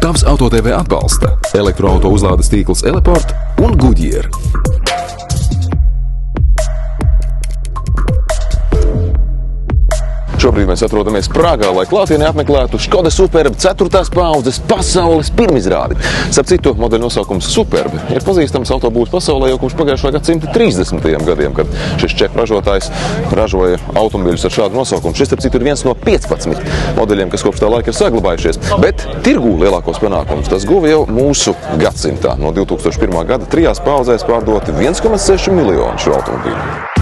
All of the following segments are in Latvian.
Tavs Auto TV atbalsta elektroauto uzlādes tīkls Eleport un Goodyear. Šobrīd mēs atrodamies Prāgā, lai klātienē apmeklētu Škoda Superb 4. paaudzes pasaules pirmizrādi. Starp citu, modeļa nosaukums Superb ir pazīstams autobūvas pasaulē jau kopš pagājušā gadsimta 30. gadiem, kad šis čehu ražotājs ražoja automobiļus ar šādu nosaukumu. Šis, starp citu, ir viens no 15 modeļiem, kas kopš tā laika ir saglabājušies. Bet tirgū lielākos panākumus tas guva jau mūsu gadsimtā. No 2001. gada 3 paaudzēs pārdoti 1,6 miljonu šo automobīļu.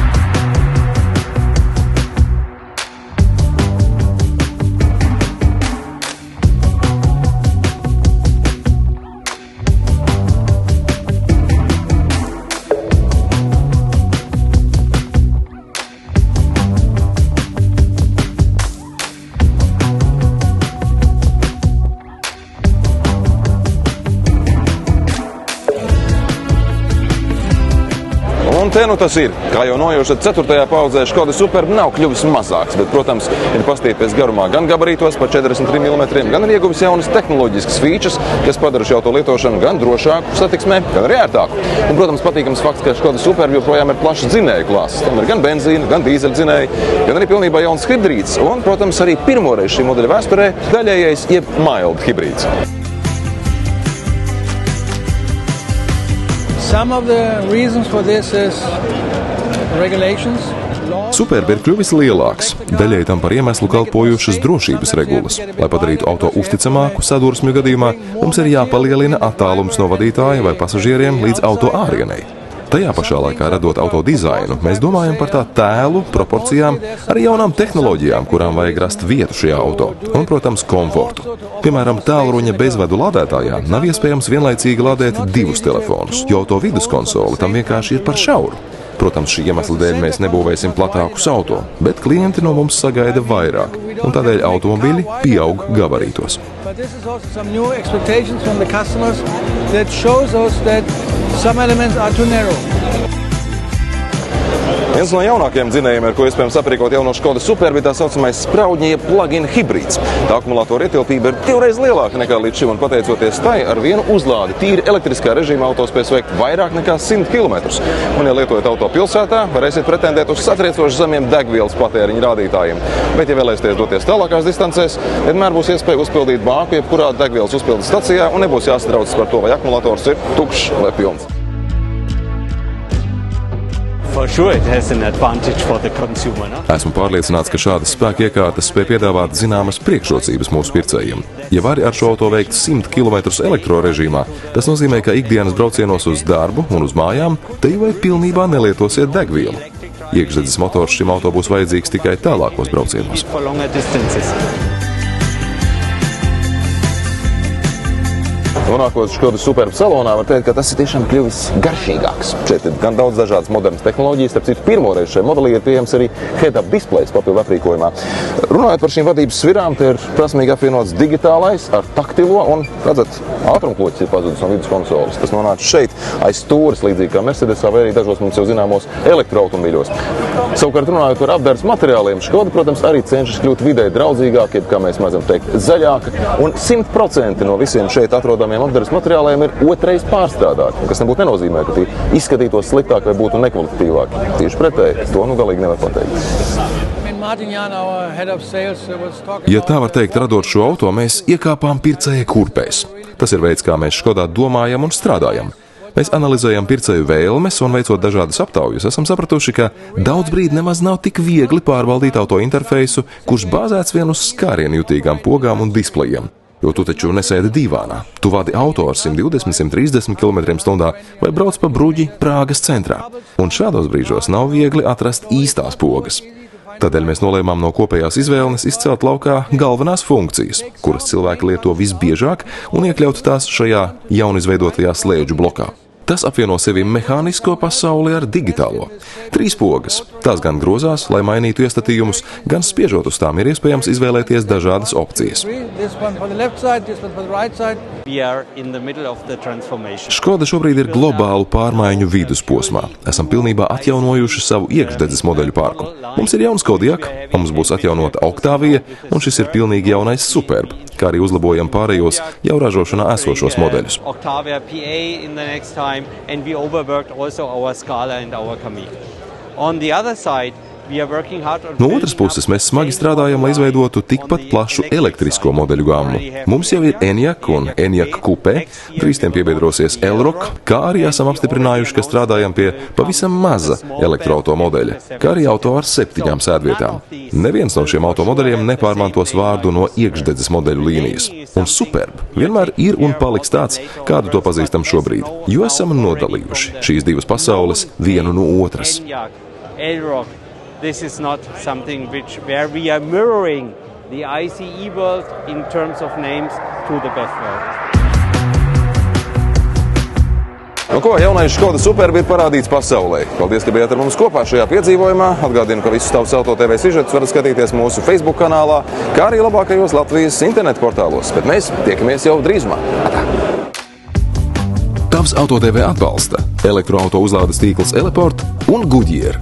Un te nu tas ir. Kā jau nojaušat, 4. paaudzē Škoda Superb nav kļuvis mazāks, bet, protams, ir pastiepties garumā gan gabarītos par 43 mm, gan ir ieguvis jaunas tehnoloģiskas features, kas padara šo auto lietošanu gan drošāku satiksmē, gan arī ērtāku. Un, protams, patīkams fakts, ka Škoda Superb joprojām ir plašs dzinēju klāsts. Tam ir gan benzīna, gan dīzeļu dzinēji, gan arī pilnībā jauns hibrīds. Un, protams, arī pirmoreiz šī modeļa vēsturē daļējais jeb mild hibrīds. Some of the reasons for this is regulations. Superb ir kļuvis lielāks. Daļai tam par iemeslu kalpojušas drošības regulas. Lai padarītu auto uzticamāku sadursmju gadījumā, mums ir jāpalielina attālums no vadītāja vai pasažieriem līdz auto ārienei. Tajā pašā laikā, radot auto dizainu, mēs domājam par tā tēlu, proporcijām, arī jaunām tehnoloģijām, kurām vajag rast vietu šajā auto, un, protams, komfortu. Piemēram, tālruņa bezvadu lādētājā nav iespējams vienlaicīgi lādēt 2 telefonus, jo auto viduskonsole tam vienkārši ir par šauru. Protams, šī iemesla dēļ mēs nebūvēsim platākus auto, bet klienti no mums sagaida vairāk, un tādēļ automobīļi pieaug gabarītos. Some elements are too narrow. Viens no jaunākajiem dzinējiem, ar ko iespējams aprīkot jauno Škoda Superb, ir tā saucamais spraudņa jeb plug-in hibrīds. Tā akumulātora ietilpība ir 2 reizes lielāka nekā līdz šim, un pateicoties tai, ar vienu uzlādi tīri elektriskā režīmā auto spēs veikt vairāk nekā 100 km. Un, ja lietojat auto pilsētā, varēsiet pretendēt uz satriecoši zemiem degvielas patēriņa rādītājiem. Bet, ja vēlēsieties doties tālākās distancēs, vienmēr būs iespēja uzpildīt bāku jebkurā degvielas uzpildes stacijā un nebūs jāsatraucas par to, vai akumulators ir tukšs vai pilns. Esmu pārliecināts, ka šādas spēka iekārtas spēj piedāvāt zināmas priekšrocības mūsu pircējiem. Ja vari ar šo auto veikt 100 km elektrorežīmā, tas nozīmē, ka ikdienas braucienos uz darbu un uz mājām te vai pilnībā nelietosiet degvielu. Iekšdedzes motors šim auto būs vajadzīgs tikai tālākos braucienos. Nonākot Škoda Superb salonā, var teikt, ka tas ir tiešām kļuvis garšīgāks. Šeit ir gan daudz dažādas modernas tehnoloģijas, starp citu, pirmoreiz šajā modelī ir pieejams arī head-up displejs papildu aprīkojumā. Runājot par šīm vadības svirām, te ir prasmīgi apvienots digitālais ar taktilo un, redzat, ātrumkloķis ir pazudis no viduskonsoles. Tas nonāca šeit aiz stūres, līdzīgi kā Mercedesā vai arī dažos mums jau zināmos elektroautomobīļos. Savukārt, runājot par apdarbs materiāliem, Škoda, protams, arī cenšas kļūt videi draudzīgāk, jeb, kā mēs mēdzam teikt, zaļāka, un 100% no visiem šeit atrodamiem apdarbs materiāliem ir otrais pārstrādāti, kas nebūtu nenozīmē, ka tie izskatītos sliktāk vai būtu nekvalitatīvāki. Tieši pretēji, to nu galīgi nevar pateikt. Ja tā var teikt, radot šo auto, mēs iekāpām pircēja kurpēs. Tas ir veids, kā mēs Škodā domājam un strādājam. Mēs analizējam pircēju vēlmes un veicot dažādas aptaujas, esam sapratuši, ka daudz brīdi nemaz nav tik viegli pārvaldīt auto interfeisu, kurš bāzēts vien uz skārienu jutīgām pogām un displejiem. Jo tu taču nesēdi divānā. Tu vadi auto ar 120–130 km/h vai brauc pa bruģi Prāgas centrā. Un šādos brīžos nav viegli atrast īstās pogas. Tādēļ mēs nolēmām no kopējās izvēles izcelt laukā galvenās funkcijas, kuras cilvēki lieto visbiežāk, un iekļaut tās šajā jaunizveidotajā slēdžu blokā. Tas apvieno sevi mehānisko pasauli ar digitālo. 3 pogas. Tās gan grozās, lai mainītu iestatījumus, gan spiežot uz tām ir iespējams izvēlēties dažādas opcijas. We are in the middle of the transformation. Škoda šobrīd ir globālu pārmaiņu vidusposmā. Esam pilnībā atjaunojuši savu iekšdedzes modeļu parku. Mums ir jauns Kodiaq, mums būs atjaunota Octavia, un šis ir pilnīgi jaunais Superb, kā arī uzlabojam pārējos jau ražošanā esošos modeļus. Octavia PA in the next time, and we overworked also our Scala and our Kamiq. On the other side, we are working hard on No otras puses, mēs smagi strādājam, lai izveidotu tikpat plašu elektrisko modeļu gammu. Mums jau ir Enyaq un Enyaq Coupe, drīz tiem piebiedrosies Elroq, kā arī esam apstiprinājuši, ka strādājam pie pavisam maza elektroauto modeļa, kā arī auto ar 7 sēdvietām. Neviens no šiem automodeļiem nepārmantos vārdu no iekšdedzes modeļu līnijas. Un Superb vienmēr ir un paliks tāds, kādu to pazīstam šobrīd, jo esam nodalījuši šīs divas pasaules vienu no otras. Enyaq, Elroq. This is not something where we are mirroring the ICE world in terms of names to the BEV world. Nu ko, jaunais Škoda Superb ir parādīts pasaulē. Paldies, ka bijāt ar mums kopā šajā piedzīvojumā. Atgādinu, ka visus tavus Auto TV sižetus varat skatīties mūsu Facebook kanālā, kā arī labākajos Latvijas internetu portālos. Bet mēs tiekamies jau drīzumā. Atā. Tavs Auto TV atbalsta elektroauto uzlādes tīkls Eleport un Goodyear.